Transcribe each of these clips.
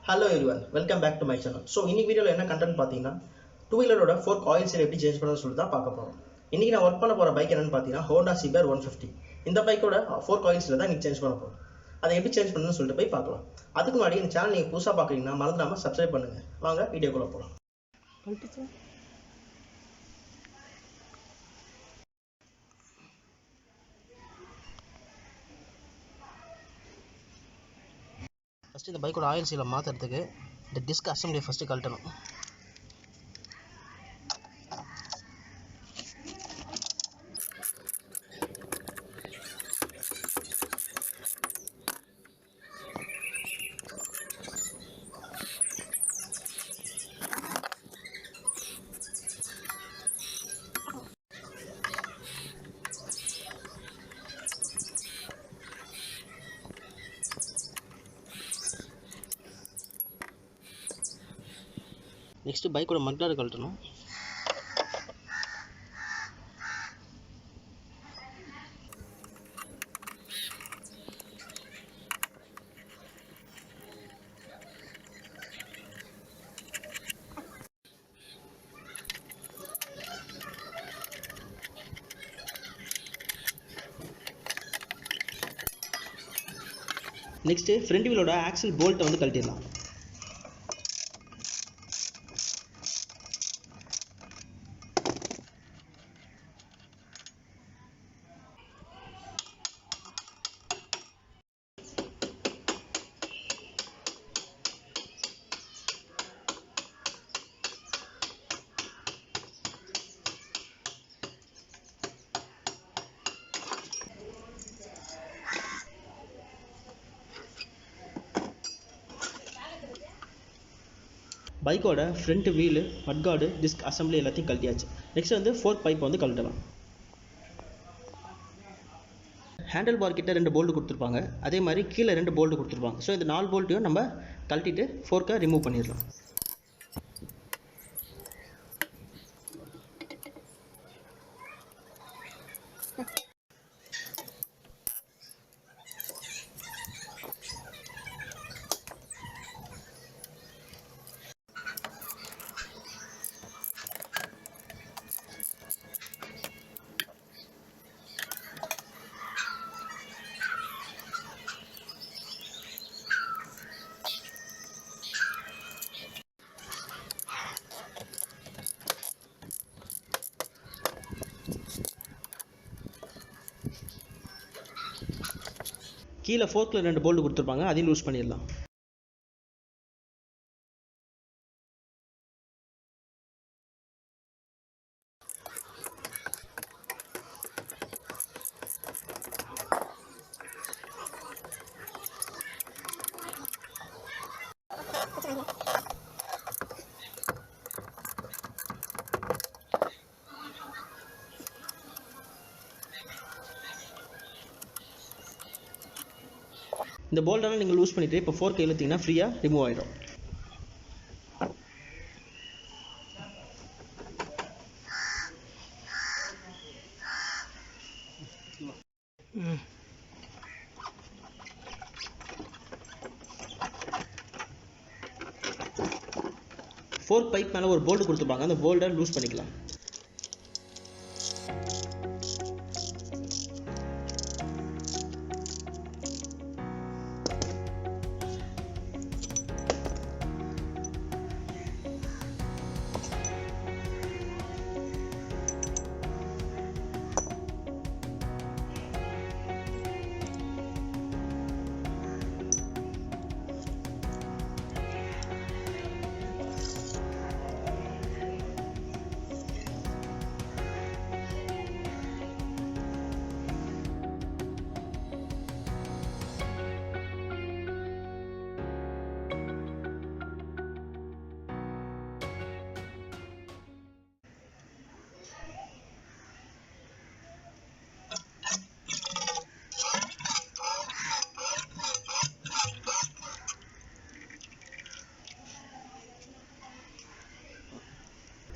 Hello everyone, welcome back to my channel. So இன்னைக்கு வீடியோல என்ன கண்டென்ட் பாத்தீங்கன்னா டூ வீலரோட ஃபோர்க் ஆயில் சீல் எப்படி சேஞ்ச் பண்ணணும்னு சொல்லி தான் பார்க்க போறோம். இன்னைக்கு நான் ஒர்க் பண்ண போற பைக் என்னன்னு பாத்தீங்கன்னா Honda CBR 150. இந்த பைக்கோட ஃபோர்க் ஆயில் சீல் தான் இன்னைக்கு சேஞ்ச் பண்ண போறோம். அதை எப்படி சேஞ்ச் பண்ணணும்னு சொல்லிட்டு போய் பார்க்கலாம். அதுக்கு முன்னாடி இந்த சேனல் நீங்க புதுசா பாக்குறீங்கன்னா மறந்துடாம சப்ஸ்கிரைப் பண்ணுங்க. வாங்க வீடியோக்குள்ள போலாம். ஃபர்ஸ்ட் இந்த பைக்கோட ஆயில் சீலை மாத்துறதுக்கு இந்த டிஸ்க் அசெம்பிளியை ஃபர்ஸ்ட் கழட்டணும். நெக்ஸ்ட் பைக்கோட மட்கார்டு கழட்டணும். நெக்ஸ்ட் ஃப்ரண்ட் வீலோட ஆக்சில் போல்ட்டை வந்து கழட்டிடலாம். பைக்கோட front wheel, mudguard, disk assembly எல்லாத்தையும் கழட்டியாச்சு. நெக்ஸ்ட் வந்து ஃபோர்க் பைப்பை வந்து கழட்டலாம். ஹேண்டில் பார் கிட்ட 2 போல்ட் கொடுத்துருப்பாங்க, அதே மாதிரி கீழே 2 போல்ட் கொடுத்துருப்பாங்க. ஸோ இந்த 4 போல்ட்டையும் நம்ம கழட்டிட்டு ஃபோர்க்கை ரிமூவ் பண்ணிடலாம். கீழே ஃபோர்க்கில் 2 போல்ட் கொடுத்துருப்பாங்க, அதையும் லூஸ் பண்ணிடலாம். இந்த போல்டெல்லாம் நீங்கள் லூஸ் பண்ணிவிட்டு இப்போ ஃபோர்க்கை இழுத்தீங்கன்னா ஃப்ரீயாக ரிமூவ் ஆகிடும். ஃபோர்க் பைப் மேலே ஒரு போல்ட் கொடுத்துருப்பாங்க, அந்த போல்டை லூஸ் பண்ணிக்கலாம்.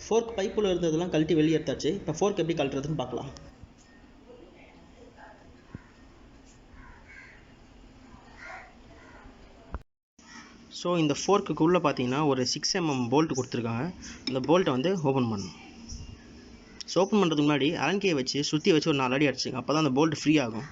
ஃபோர்க் பைப்புள்ள இருந்ததெல்லாம் கழட்டி வெளியே எடுத்தாச்சு. இப்போ ஃபோர்க் எப்படி கழட்டுறதுன்னு பார்க்கலாம். ஸோ ஸோ இந்த ஃபோர்க்குள்ளே பார்த்தீங்கன்னா ஒரு 6 mm போல்ட் கொடுத்துருக்காங்க. இந்த போல்ட்டை வந்து ஓப்பன் பண்ணணும். ஸோ ஓப்பன் பண்ணுறதுக்கு முன்னாடி அலன்கையை வச்சு சுற்றி வச்சு ஒரு 4 அடி அடிச்சுங்க. அப்போ தான் அந்த போல்ட் ஃப்ரீ ஆகும்.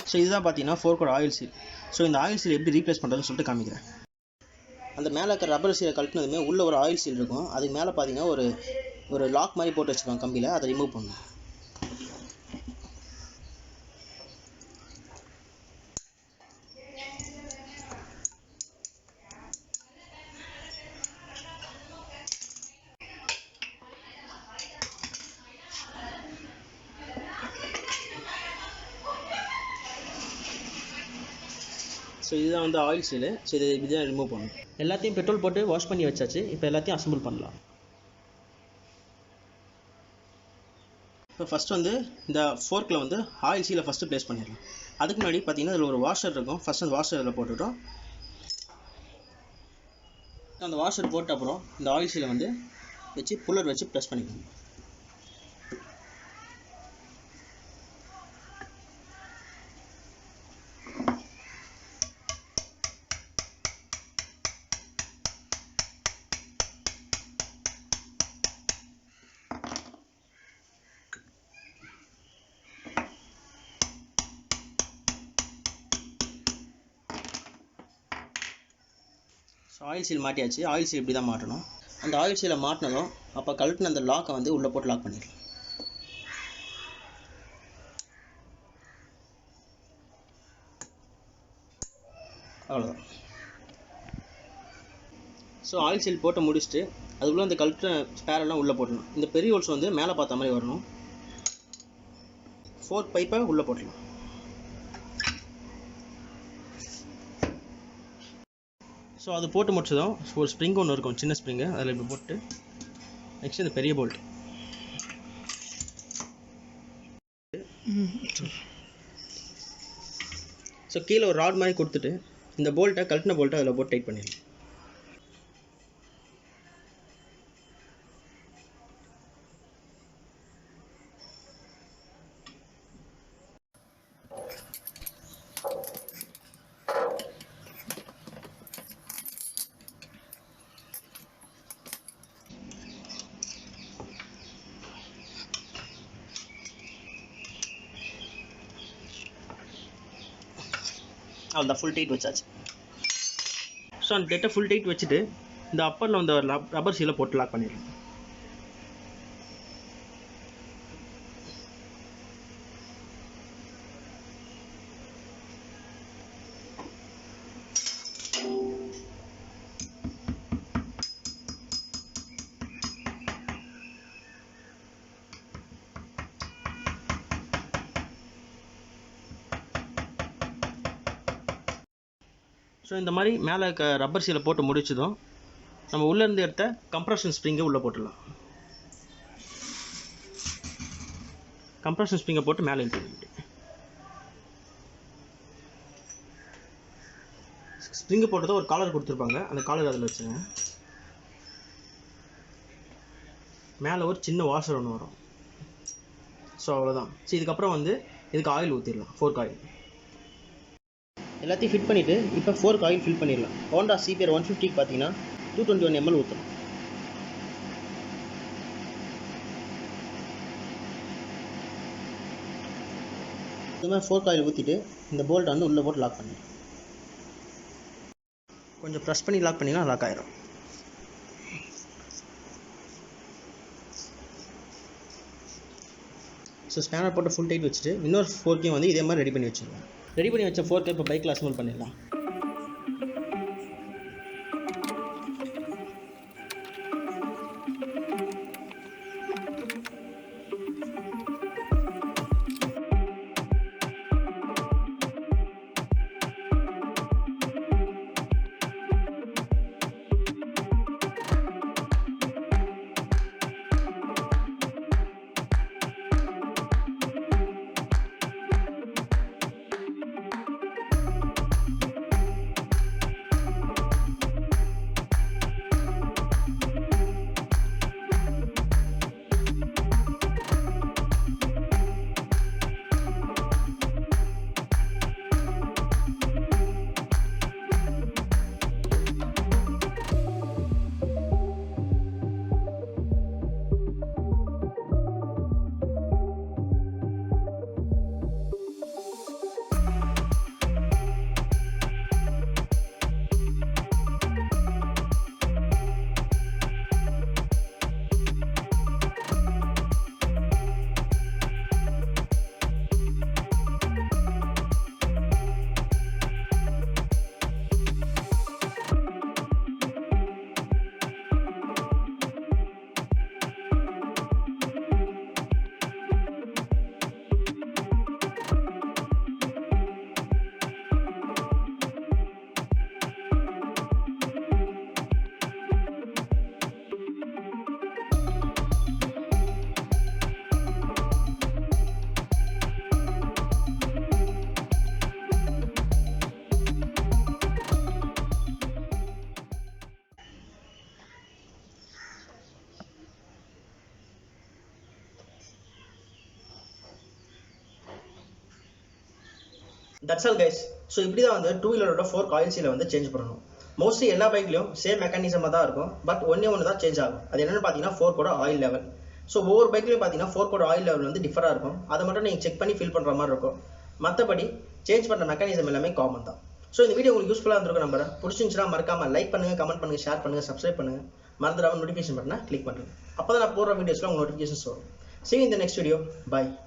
ஸோ இதுதான் பார்த்தீங்கன்னா ஃபோர்க்கோட ஆயில் சீல். ஸோ இந்த ஆயில் சீல் எப்படி ரீப்ளேஸ் பண்ணுறதுன்னு சொல்லிட்டு காமிக்கிறேன். அந்த மேலே இருக்கிற ரப்பர் சீலை கழட்டினதுமே உள்ளே ஒரு ஆயில் சீல் இருக்கும். அதுக்கு மேலே பார்த்தீங்கன்னா ஒரு லாக் மாதிரி போட்டு வச்சுருப்பாங்க கம்பியில். அதை ரிமூவ் பண்ணணும். ஸோ இதுதான் வந்து ஆயில் சீலு. ஸோ இதுதான் ரிமூவ் பண்ணணும். எல்லாத்தையும் பெட்ரோல் போட்டு வாஷ் பண்ணி வச்சாச்சு. இப்போ எல்லாத்தையும் அசம்பிள் பண்ணலாம். இப்போ ஃபஸ்ட் வந்து இந்த ஃபோர்க்கில் வந்து ஆயில் சீலை ஃபஸ்ட்டு ப்ளேஸ் பண்ணிடலாம். அதுக்கு முன்னாடி பார்த்தீங்கன்னா அதில் ஒரு வாஷர் இருக்கும். ஃபஸ்ட் அந்த வாஷர் இதில் போட்டுவிட்டோம். அந்த வாஷர் போட்ட அப்புறம் இந்த ஆயில் சீலை வந்து வச்சு புல்லர் வச்சு ப்ரெஸ் பண்ணிக்கணும். ஸோ ஆயில் சீல் மாட்டியாச்சு. ஆயில் சீல் இப்படி தான் மாட்டணும். அந்த ஆயில் சீலை மாட்டினதும் அப்போ கழட்டின அந்த லாக்கை வந்து உள்ளே போட்டு லாக் பண்ணிடலாம். அவ்வளோதான். ஸோ ஆயில் சீல் போட்டு முடிச்சுட்டு அதுக்குள்ளே அந்த கழட்டின ஸ்பேரெல்லாம் உள்ளே போடணும். இந்த பெரிய ஹோல்ஸ் வந்து மேலே பார்த்த மாதிரி வரணும். ஃபோர்க் பைப்பை உள்ளே போட்டலாம். ஸோ அது போட்டு முடிச்சதும் ஒரு ஸ்ப்ரிங் ஒன்று இருக்கும், சின்ன ஸ்ப்ரிங்கு. அதில் இப்படி போட்டு நெக்ஸ்ட் இந்த பெரிய போல்ட். ஸோ கீழே ஒரு ராட் மாதிரி கொடுத்துட்டு இந்த போல்ட்டை கழட்டின போல்ட்டை அதில் போட்டு டைட் பண்ணிடலாம். அவ்வளோ ஃபுல் டைட் வச்சாச்சு. ஸோ அந்த டெட்டை ஃபுல் டைட் வச்சுட்டு இந்த அப்பரில் வந்து ரப்பர் சீலை போட்டு லாக் பண்ணிடலாம். ஸோ இந்த மாதிரி மேலே ரப்பர் சீலை போட்டு முடிச்சதும் நம்ம உள்ளேருந்து எடுத்த கம்ப்ரஷன் ஸ்ப்ரிங்கை உள்ளே போட்டுடலாம். கம்ப்ரஷன் ஸ்ப்ரிங்கை போட்டு மேலே இழுத்துக்கிட்டு ஸ்ப்ரிங்கை போட்டதும் ஒரு காலர் கொடுத்துருப்பாங்க. அந்த காலர் அதில் வச்சுங்க. மேலே ஒரு சின்ன வாஷர் ஒன்று வரும். ஸோ அவ்வளோதான். ஸோ இதுக்கப்புறம் வந்து இதுக்கு ஆயில் ஊற்றிடலாம். ஃபோர்க் ஆயில் எல்லாத்தையும் ஃபிட் பண்ணிவிட்டு இப்போ ஃபோர்க் ஆயில் ஃபில் பண்ணிடலாம். ஹோண்டா CBR 150 பார்த்தீங்கன்னா 221 ml ஊற்றணும். இது மாதிரி ஃபோர்க் ஆயில் ஊற்றிட்டு இந்த போல்ட்டை வந்து உள்ளே போட்டு லாக் பண்ணிடலாம். கொஞ்சம் ப்ரெஸ் பண்ணி லாக் பண்ணிங்கன்னா லாக் ஆயிரும். ஸோ ஸ்பேனர் போட்டு ஃபுல் டைட் வச்சுட்டு இன்னொரு ஃபோர்க்கையும் வந்து இதே மாதிரி ரெடி பண்ணி வச்சுருவேன். ரெடி பண்ணி வச்ச ஃபோர்க்கை இப்போ பைக்கில் அசெம்பிள் பண்ணிடலாம். That's all guys. ஸோ இப்படி தான் வந்து டூ வீலரோட ஃபோர் காயில் சீலை வந்து சேஞ்ச் பண்ணணும். மோஸ்ட்லி எல்லா பைக்லையும் சேம் மெக்கானிசமாக தான் இருக்கும், பட் ஒன்று தான் சேஞ்ச் ஆகும். அது என்னென்னு பார்த்தீங்கன்னா ஃபோர்க்கோட ஆயில் லெவல். ஸோ ஒவ்வொரு பைக்லையும் பார்த்தீங்கன்னா ஃபோர்க்கோட ஆயில் லெவல் வந்து டிஃபராக இருக்கும். அதை மட்டும் நீங்கள் செக் பண்ணி ஃபில் பண்ணுற மாதிரி இருக்கும். மற்றபடி சேஞ்ச் பண்ணுற மெக்கானிசம் எல்லாமே காமன் தான். ஸோ இந்த வீடியோ உங்களுக்கு யூஸ்ஃபுல்லாக இருந்திருக்கும் நம்புறேன். பிடிச்சிருந்துச்சுன்னா மறக்காம லைக் பண்ணுங்கள், கமெண்ட் பண்ணுங்கள், ஷேர் பண்ணுங்கள், சப்ஸ்கிரைப் பண்ணுங்கள். மறந்துடாம நோட்டிஃபிகேஷன் பட்டனை கிளிக் பண்ணுங்கள். அப்போ தான் நான் போடுற வீடியோஸ்லாம் உங்களுக்கு நோட்டிஃபிகேஷன்ஸ் வரும். See you in the next video. Bye.